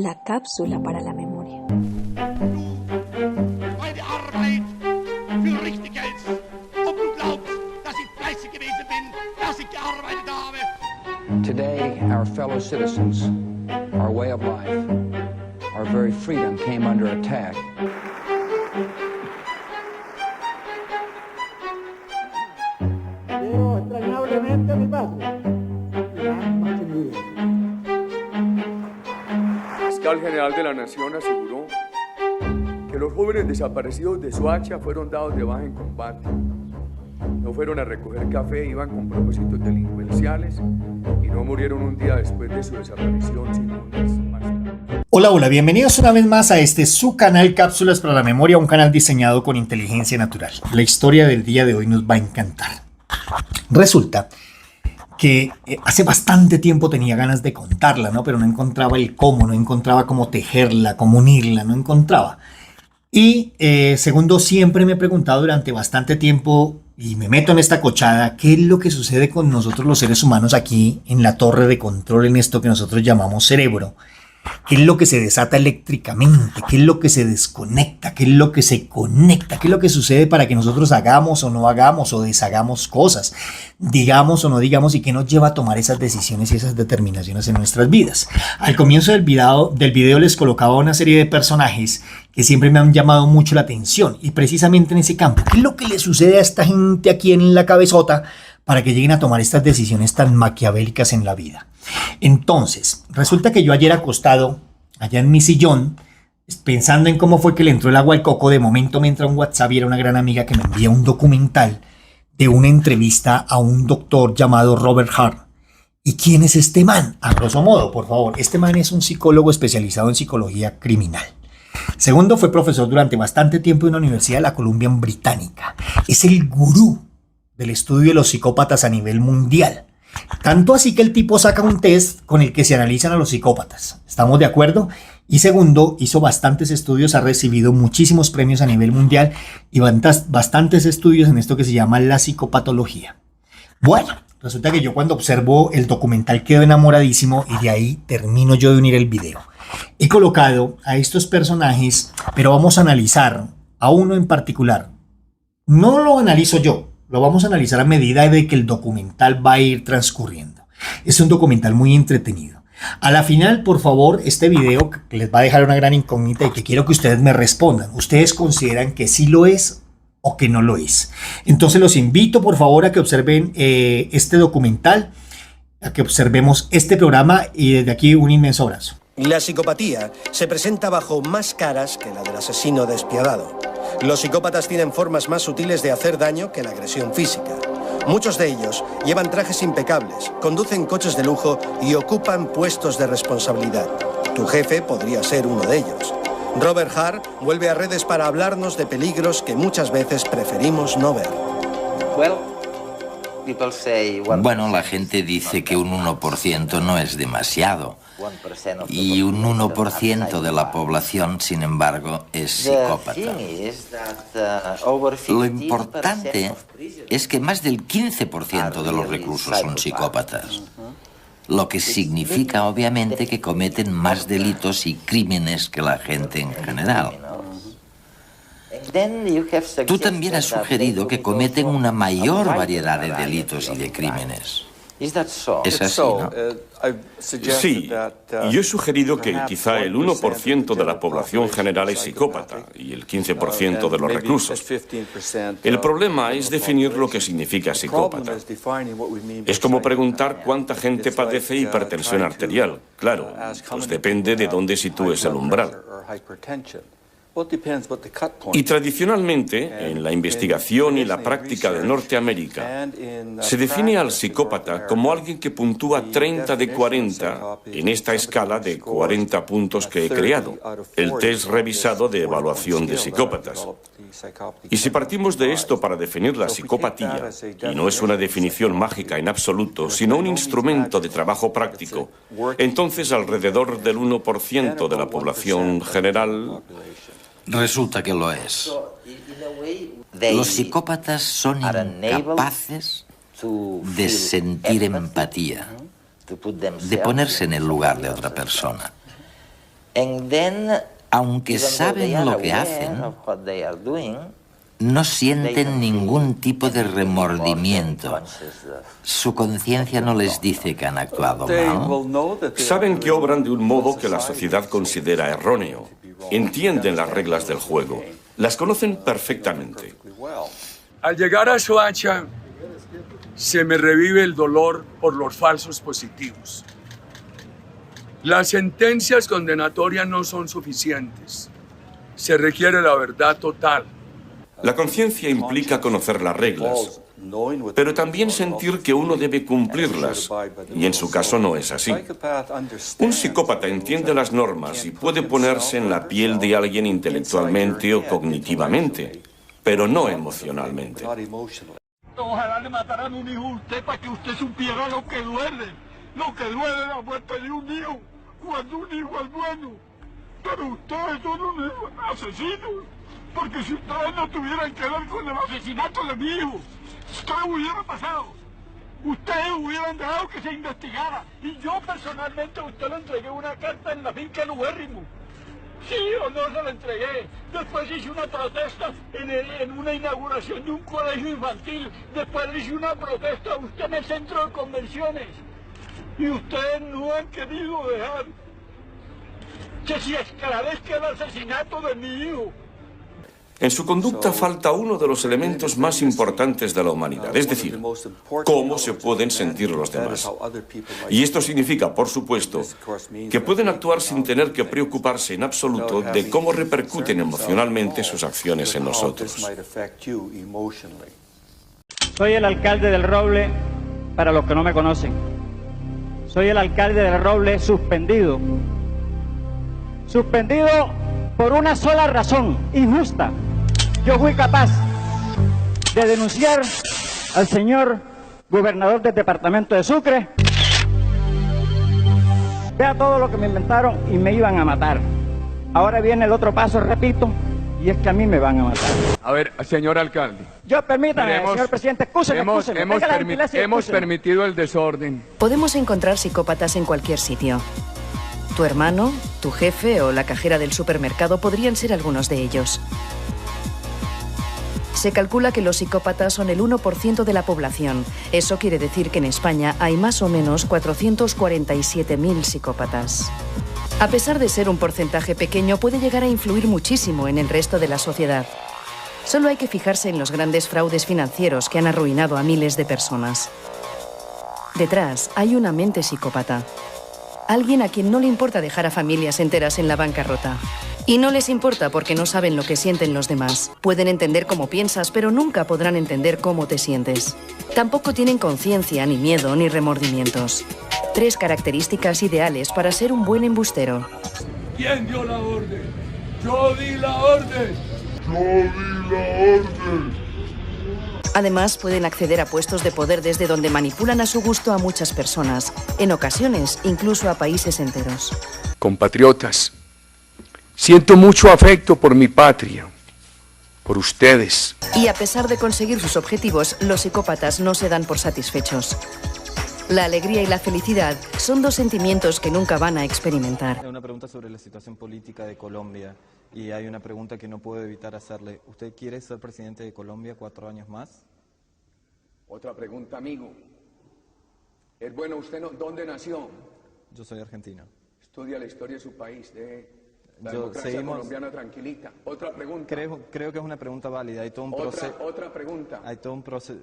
La cápsula para la memoria. Meine Arbeit für richtig hältst. Ob du glaubst, dass ich fleißig gewesen bin, dass ich gearbeitet habe. Today, our fellow citizens, our way of life, our very freedom came under attack. Llego extrañablemente a mi patria. El fiscal general de la Nación aseguró que los jóvenes desaparecidos de Soacha fueron dados de baja en combate. No fueron a recoger café, iban con propósitos delincuenciales y no murieron un día después de su desaparición, sino un mes más tarde. Hola, bienvenidos una vez más a su canal Cápsulas para la Memoria, un canal diseñado con inteligencia natural. La historia del día de hoy nos va a encantar. Resulta que hace bastante tiempo tenía ganas de contarla, ¿no? Pero no encontraba el cómo, no encontraba cómo tejerla, cómo unirla, no encontraba. Y segundo, siempre me he preguntado durante bastante tiempo, y me meto en esta cochada, ¿qué es lo que sucede con nosotros los seres humanos aquí en la torre de control, en esto que nosotros llamamos cerebro? ¿Qué es lo que se desata eléctricamente? ¿Qué es lo que se desconecta? ¿Qué es lo que se conecta? ¿Qué es lo que sucede para que nosotros hagamos o no hagamos o deshagamos cosas? Digamos o no digamos, y qué nos lleva a tomar esas decisiones y esas determinaciones en nuestras vidas. Al comienzo del video les colocaba una serie de personajes que siempre me han llamado mucho la atención, y precisamente en ese campo, ¿qué es lo que le sucede a esta gente aquí en la cabezota para que lleguen a tomar estas decisiones tan maquiavélicas en la vida? Entonces, resulta que yo ayer acostado, allá en mi sillón, pensando en cómo fue que le entró el agua al coco, de momento me entra un WhatsApp y era una gran amiga que me envía un documental de una entrevista a un doctor llamado Robert Hart. ¿Y quién es este man? A grosso modo, por favor, este man es un psicólogo especializado en psicología criminal. Segundo, fue profesor durante bastante tiempo en una universidad de la Columbia Británica. Es el gurú del estudio de los psicópatas a nivel mundial. Tanto así que el tipo saca un test con el que se analizan a los psicópatas. ¿Estamos de acuerdo? Y segundo, hizo bastantes estudios, ha recibido muchísimos premios a nivel mundial y bastantes estudios en esto que se llama la psicopatología. Bueno, resulta que yo cuando observo el documental quedo enamoradísimo y de ahí termino yo de unir el video. He colocado a estos personajes, pero vamos a analizar a uno en particular. No lo analizo yo, lo vamos a analizar a medida de que el documental va a ir transcurriendo. Es un documental muy entretenido. A la final, por favor, este video les va a dejar una gran incógnita y que quiero que ustedes me respondan. ¿Ustedes consideran que sí lo es o que no lo es? Entonces los invito, por favor, a que observen este documental, a que observemos este programa, y desde aquí un inmenso abrazo. La psicopatía se presenta bajo más caras que la del asesino despiadado. Los psicópatas tienen formas más sutiles de hacer daño que la agresión física. Muchos de ellos llevan trajes impecables, conducen coches de lujo y ocupan puestos de responsabilidad. Tu jefe podría ser uno de ellos. Robert Hart vuelve a redes para hablarnos de peligros que muchas veces preferimos no ver. Bueno, la gente dice que un 1% no es demasiado. Y un 1% de la población, sin embargo, es psicópata. Lo importante es que más del 15% de los reclusos son psicópatas. Lo que significa, obviamente, que cometen más delitos y crímenes que la gente en general. Tú también has sugerido que cometen una mayor variedad de delitos y de crímenes. Es así, ¿no? Sí, yo he sugerido que quizá el 1% de la población general es psicópata y el 15% de los reclusos. El problema es definir lo que significa psicópata. Es como preguntar cuánta gente padece hipertensión arterial. Claro, pues depende de dónde sitúes el umbral. Y tradicionalmente, en la investigación y la práctica de Norteamérica, se define al psicópata como alguien que puntúa 30 de 40 en esta escala de 40 puntos que he creado, el test revisado de evaluación de psicópatas. Y si partimos de esto para definir la psicopatía, y no es una definición mágica en absoluto, sino un instrumento de trabajo práctico, entonces alrededor del 1% de la población general... Resulta que lo es. Los psicópatas son incapaces de sentir empatía, de ponerse en el lugar de otra persona. Aunque saben lo que hacen, no sienten ningún tipo de remordimiento. Su conciencia no les dice que han actuado mal. Saben que obran de un modo que la sociedad considera erróneo. Entienden las reglas del juego. Las conocen perfectamente. Al llegar a Soacha, se me revive el dolor por los falsos positivos. Las sentencias condenatorias no son suficientes. Se requiere la verdad total. La conciencia implica conocer las reglas, pero también sentir que uno debe cumplirlas, y en su caso no es así. Un psicópata entiende las normas y puede ponerse en la piel de alguien intelectualmente o cognitivamente, pero no emocionalmente. Ojalá le mataran un hijo a usted para que usted supiera lo que duele la muerte de un hijo, cuando un hijo es bueno. Pero ustedes son unos asesinos, porque si ustedes no tuvieran que ver con el asesinato de mi hijo, ¿qué hubiera pasado? Ustedes hubieran dejado que se investigara, y yo personalmente a usted le entregué una carta en la finca de Ubérrimo. Sí o no se la entregué. Después hice una protesta en una inauguración de un colegio infantil. Después hice una protesta a usted en el centro de convenciones. Y ustedes no han querido dejar que se esclarezca el asesinato de mi hijo. En su conducta falta uno de los elementos más importantes de la humanidad, es decir, cómo se pueden sentir los demás. Y esto significa, por supuesto, que pueden actuar sin tener que preocuparse en absoluto de cómo repercuten emocionalmente sus acciones en nosotros. Soy el alcalde del Roble, para los que no me conocen. Soy el alcalde del Roble suspendido. Suspendido por una sola razón, injusta. Yo fui capaz de denunciar al señor gobernador del departamento de Sucre. Vea todo lo que me inventaron y me iban a matar. Ahora viene el otro paso, repito, y es que a mí me van a matar. A ver, señor alcalde. Yo permítame, señor presidente, escúcheme. Hemos permitido el desorden. Podemos encontrar psicópatas en cualquier sitio. Tu hermano, tu jefe o la cajera del supermercado podrían ser algunos de ellos. Se calcula que los psicópatas son el 1% de la población. Eso quiere decir que en España hay más o menos 447.000 psicópatas. A pesar de ser un porcentaje pequeño, puede llegar a influir muchísimo en el resto de la sociedad. Solo hay que fijarse en los grandes fraudes financieros que han arruinado a miles de personas. Detrás hay una mente psicópata. Alguien a quien no le importa dejar a familias enteras en la bancarrota. Y no les importa porque no saben lo que sienten los demás. Pueden entender cómo piensas, pero nunca podrán entender cómo te sientes. Tampoco tienen conciencia, ni miedo, ni remordimientos. 3 características ideales para ser un buen embustero. ¿Quién dio la orden? Yo di la orden. Además, pueden acceder a puestos de poder desde donde manipulan a su gusto a muchas personas, en ocasiones incluso a países enteros. Compatriotas, siento mucho afecto por mi patria, por ustedes. Y a pesar de conseguir sus objetivos, los psicópatas no se dan por satisfechos. La alegría y la felicidad son 2 sentimientos que nunca van a experimentar. Hay una pregunta sobre la situación política de Colombia y hay una pregunta que no puedo evitar hacerle. ¿Usted quiere ser presidente de Colombia 4 años más? Otra pregunta, amigo. Es bueno, ¿usted ¿dónde nació? Yo soy argentino. Estudia la historia de su país, la democracia colombiana tranquilita. Otra pregunta. Creo que es una pregunta válida. Hay todo un proceso. Otra pregunta. Hay todo un proceso.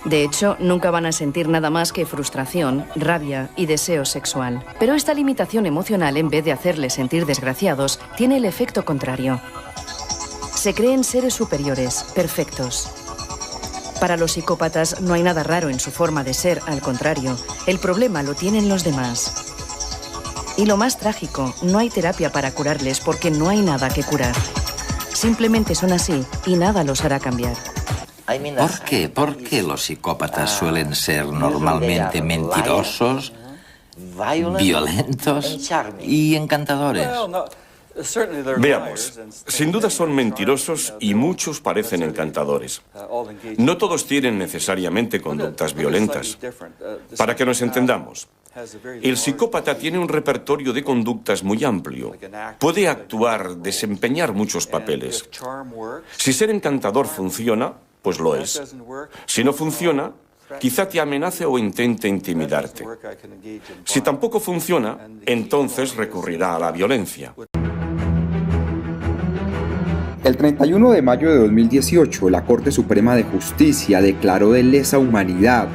De hecho, nunca van a sentir nada más que frustración, rabia y deseo sexual. Pero esta limitación emocional, en vez de hacerles sentir desgraciados, tiene el efecto contrario. Se creen seres superiores, perfectos. Para los psicópatas no hay nada raro en su forma de ser, al contrario, el problema lo tienen los demás. Y lo más trágico, no hay terapia para curarles porque no hay nada que curar. Simplemente son así y nada los hará cambiar. ¿Por qué? ¿Por qué los psicópatas suelen ser normalmente mentirosos, violentos y encantadores? Veamos, sin duda son mentirosos y muchos parecen encantadores. No todos tienen necesariamente conductas violentas. Para que nos entendamos, El psicópata tiene un repertorio de conductas muy amplio. Puede actuar, desempeñar muchos papeles. Si ser encantador funciona, pues lo es. Si no funciona, quizá te amenace o intente intimidarte. Si tampoco funciona, entonces recurrirá a la violencia. El 31 de mayo de 2018, la Corte Suprema de Justicia declaró de lesa humanidad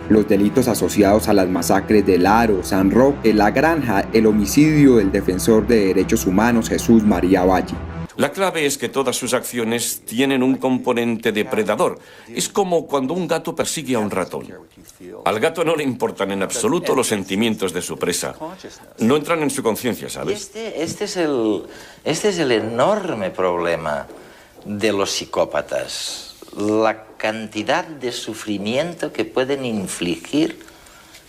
los delitos asociados a las masacres de Aro, San Roque, La Granja, el homicidio del defensor de derechos humanos Jesús María Valle. La clave es que todas sus acciones tienen un componente depredador. Es como cuando un gato persigue a un ratón. Al gato no le importan en absoluto los sentimientos de su presa. No entran en su conciencia, ¿sabes? Este es el enorme problema de los psicópatas. La cantidad de sufrimiento que pueden infligir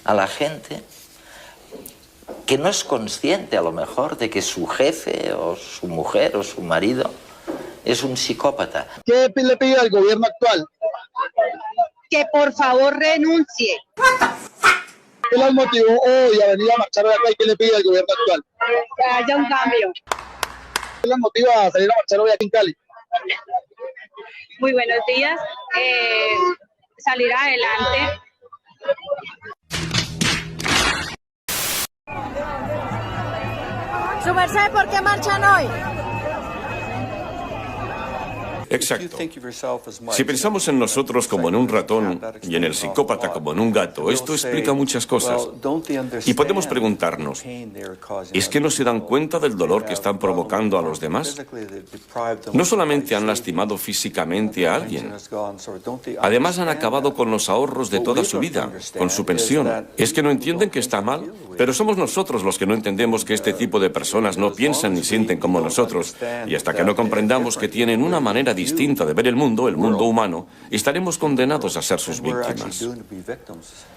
a la gente que no es consciente a lo mejor de que su jefe o su mujer o su marido es un psicópata. ¿Qué le pide al gobierno actual? Que por favor renuncie. ¿Qué los motivó hoy a venir a marchar hoy acá y qué le pide al gobierno actual? Que haya un cambio. ¿Qué los motiva a salir a marchar hoy aquí en Cali? Muy buenos días. Salir adelante. Su merced, ¿por qué marchan hoy? Exacto. Si pensamos en nosotros como en un ratón y en el psicópata como en un gato, esto explica muchas cosas. Y podemos preguntarnos, ¿es que no se dan cuenta del dolor que están provocando a los demás? No solamente han lastimado físicamente a alguien, además han acabado con los ahorros de toda su vida, con su pensión. ¿Es que no entienden que está mal? Pero somos nosotros los que no entendemos que este tipo de personas no piensan ni sienten como nosotros. Y hasta que no comprendamos que tienen una manera distinta de ver el mundo humano, estaremos condenados a ser sus víctimas.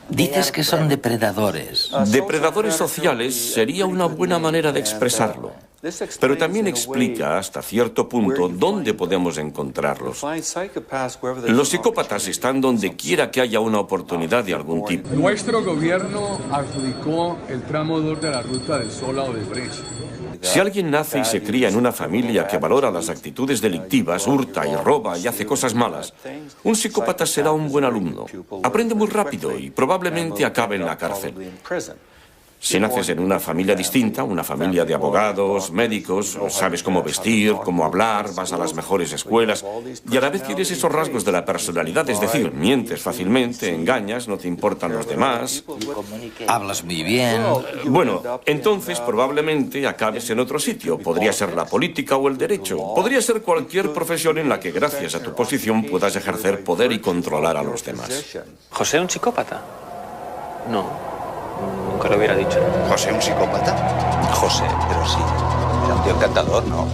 Dices que son depredadores. Depredadores sociales sería una buena manera de expresarlo. Pero también explica hasta cierto punto dónde podemos encontrarlos. Los psicópatas están donde quiera que haya una oportunidad de algún tipo. Nuestro gobierno adjudicó el tramo 2 de la Ruta del Sol a Odebrecht. Si alguien nace y se cría en una familia que valora las actitudes delictivas, hurta y roba y hace cosas malas, un psicópata será un buen alumno. Aprende muy rápido y probablemente acabe en la cárcel. Si naces en una familia distinta, una familia de abogados, médicos, sabes cómo vestir, cómo hablar, vas a las mejores escuelas y a la vez tienes esos rasgos de la personalidad, es decir, mientes fácilmente, engañas, no te importan los demás. Hablas muy bien. Bueno, entonces probablemente acabes en otro sitio. Podría ser la política o el derecho. Podría ser cualquier profesión en la que gracias a tu posición puedas ejercer poder y controlar a los demás. ¿José un psicópata? No. Nunca lo hubiera dicho. ¿José un psicópata? José, pero sí. Era un tío encantador, ¿no?